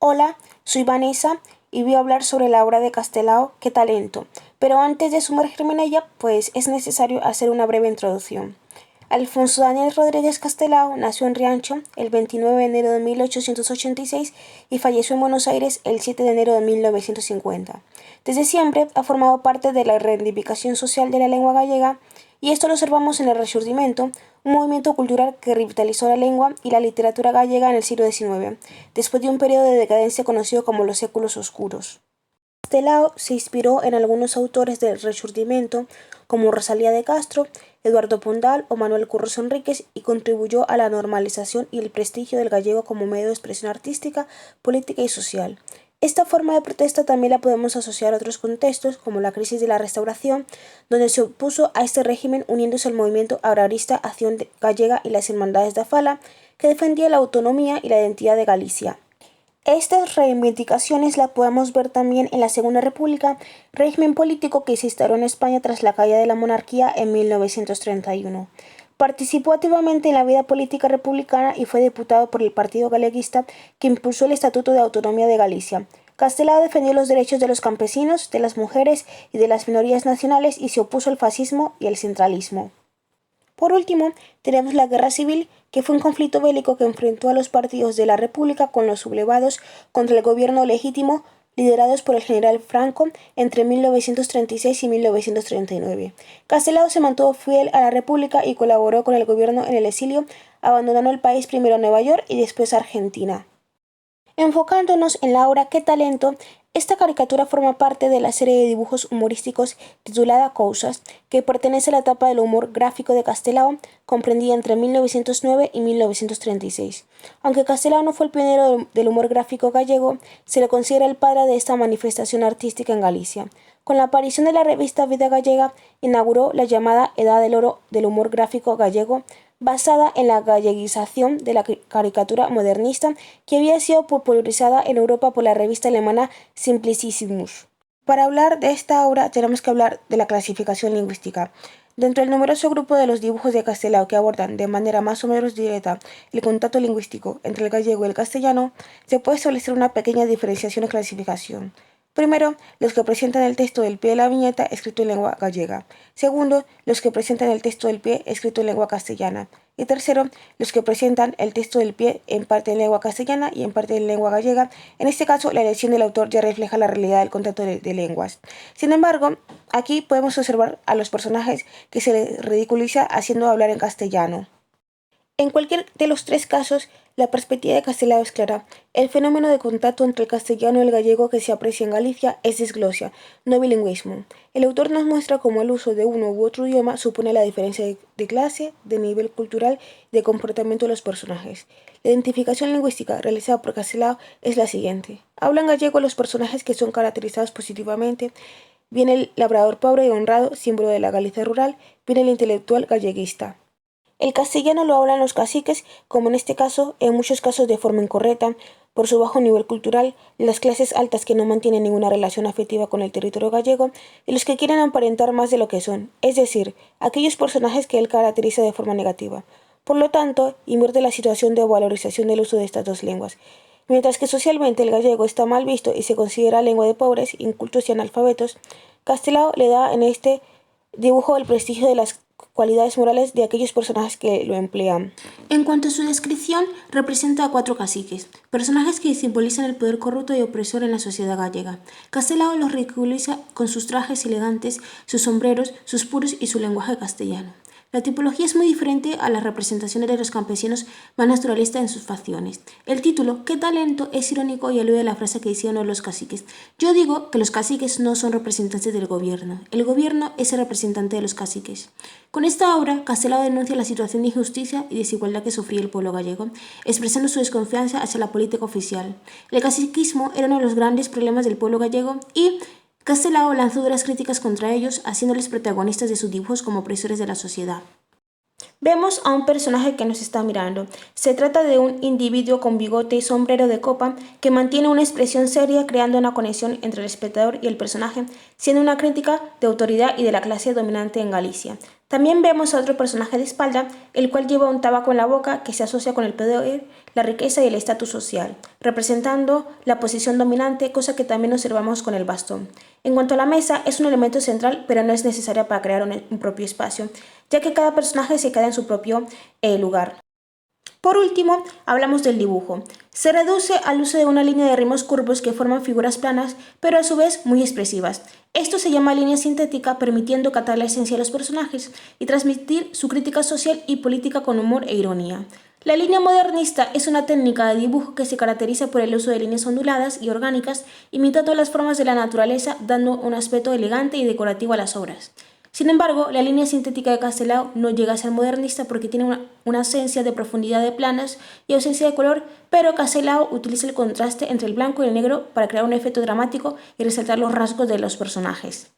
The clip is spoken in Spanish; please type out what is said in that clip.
Hola, soy Vanessa y voy a hablar sobre la obra de Castelao, ¡Qué talento! Pero antes de sumergirme en ella, pues es necesario hacer una breve introducción. Alfonso Daniel Rodríguez Castelao nació en Riancho el 29 de enero de 1886 y falleció en Buenos Aires el 7 de enero de 1950. Desde siempre ha formado parte de la reivindicación social de la lengua gallega y esto lo observamos en el Rexurdimento, un movimiento cultural que revitalizó la lengua y la literatura gallega en el siglo XIX, después de un periodo de decadencia conocido como los séculos oscuros. Castelao se inspiró en algunos autores del Rexurdimento, como Rosalía de Castro, Eduardo Pondal o Manuel Curros Enríquez, y contribuyó a la normalización y el prestigio del gallego como medio de expresión artística, política y social. Esta forma de protesta también la podemos asociar a otros contextos, como la crisis de la Restauración, donde se opuso a este régimen uniéndose al movimiento agrarista Acción Gallega y las Hermandades da Fala, que defendía la autonomía y la identidad de Galicia. Estas reivindicaciones las podemos ver también en la Segunda República, régimen político que se instauró en España tras la caída de la monarquía en 1931. Participó activamente en la vida política republicana y fue diputado por el Partido Galeguista, que impulsó el Estatuto de Autonomía de Galicia. Castelao defendió los derechos de los campesinos, de las mujeres y de las minorías nacionales y se opuso al fascismo y al centralismo. Por último, tenemos la Guerra Civil, que fue un conflicto bélico que enfrentó a los partidos de la República con los sublevados contra el gobierno legítimo liderados por el general Franco entre 1936 y 1939. Castelao se mantuvo fiel a la República y colaboró con el gobierno en el exilio, abandonando el país primero a Nueva York y después a Argentina. Enfocándonos en la obra ¡Qué talento!, esta caricatura forma parte de la serie de dibujos humorísticos titulada Cousas, que pertenece a la etapa del humor gráfico de Castelao, comprendida entre 1909 y 1936. Aunque Castelao no fue el pionero del humor gráfico gallego, se le considera el padre de esta manifestación artística en Galicia. Con la aparición de la revista Vida Gallega, inauguró la llamada Edad del Oro del humor gráfico gallego, basada en la galleguización de la caricatura modernista que había sido popularizada en Europa por la revista alemana Simplicissimus. Para hablar de esta obra tenemos que hablar de la clasificación lingüística. Dentro del numeroso grupo de los dibujos de Castelao que abordan de manera más o menos directa el contacto lingüístico entre el gallego y el castellano, se puede establecer una pequeña diferenciación o clasificación. Primero, los que presentan el texto del pie de la viñeta escrito en lengua gallega. Segundo, los que presentan el texto del pie escrito en lengua castellana. Y tercero, los que presentan el texto del pie en parte en lengua castellana y en parte en lengua gallega. En este caso, la elección del autor ya refleja la realidad del contacto de lenguas. Sin embargo, aquí podemos observar a los personajes que se les ridiculiza haciendo hablar en castellano. En cualquier de los tres casos, la perspectiva de Castelao es clara. El fenómeno de contacto entre el castellano y el gallego que se aprecia en Galicia es disglosia, no bilingüismo. El autor nos muestra cómo el uso de uno u otro idioma supone la diferencia de clase, de nivel cultural y de comportamiento de los personajes. La identificación lingüística realizada por Castelao es la siguiente. Hablan gallego los personajes que son caracterizados positivamente. Viene el labrador pobre y honrado, símbolo de la Galicia rural. Viene el intelectual galleguista. El castellano lo hablan los caciques, como en este caso, en muchos casos de forma incorrecta, por su bajo nivel cultural, las clases altas que no mantienen ninguna relación afectiva con el territorio gallego y los que quieren aparentar más de lo que son, es decir, aquellos personajes que él caracteriza de forma negativa. Por lo tanto, invierte la situación de valorización del uso de estas dos lenguas. Mientras que socialmente el gallego está mal visto y se considera lengua de pobres, incultos y analfabetos, Castelao le da en este dibujo el prestigio de las cualidades morales de aquellos personajes que lo emplean. En cuanto a su descripción, representa a 4 caciques, personajes que simbolizan el poder corrupto y opresor en la sociedad gallega. Castelao los ridiculiza con sus trajes elegantes, sus sombreros, sus puros y su lenguaje castellano. La tipología es muy diferente a las representaciones de los campesinos más naturalistas en sus facciones. El título, ¡Qué talento!, es irónico y alude a la frase que decían los caciques. Yo digo que los caciques no son representantes del gobierno. El gobierno es el representante de los caciques. Con esta obra, Castelao denuncia la situación de injusticia y desigualdad que sufría el pueblo gallego, expresando su desconfianza hacia la política oficial. El caciquismo era uno de los grandes problemas del pueblo gallego y Castelao lanzó duras críticas contra ellos, haciéndoles protagonistas de sus dibujos como opresores de la sociedad. Vemos a un personaje que nos está mirando. Se trata de un individuo con bigote y sombrero de copa que mantiene una expresión seria, creando una conexión entre el espectador y el personaje, siendo una crítica de autoridad y de la clase dominante en Galicia. También vemos a otro personaje de espalda, el cual lleva un tabaco en la boca que se asocia con el poder, la riqueza y el estatus social, representando la posición dominante, cosa que también observamos con el bastón. En cuanto a la mesa, es un elemento central, pero no es necesaria para crear un propio espacio, ya que cada personaje se queda en su propio lugar. Por último, hablamos del dibujo. Se reduce al uso de una línea de ritmos curvos que forman figuras planas, pero a su vez muy expresivas. Esto se llama línea sintética, permitiendo captar la esencia de los personajes y transmitir su crítica social y política con humor e ironía. La línea modernista es una técnica de dibujo que se caracteriza por el uso de líneas onduladas y orgánicas, imitando las formas de la naturaleza, dando un aspecto elegante y decorativo a las obras. Sin embargo, la línea sintética de Castelao no llega a ser modernista porque tiene una esencia de profundidad de planos y ausencia de color, pero Castelao utiliza el contraste entre el blanco y el negro para crear un efecto dramático y resaltar los rasgos de los personajes.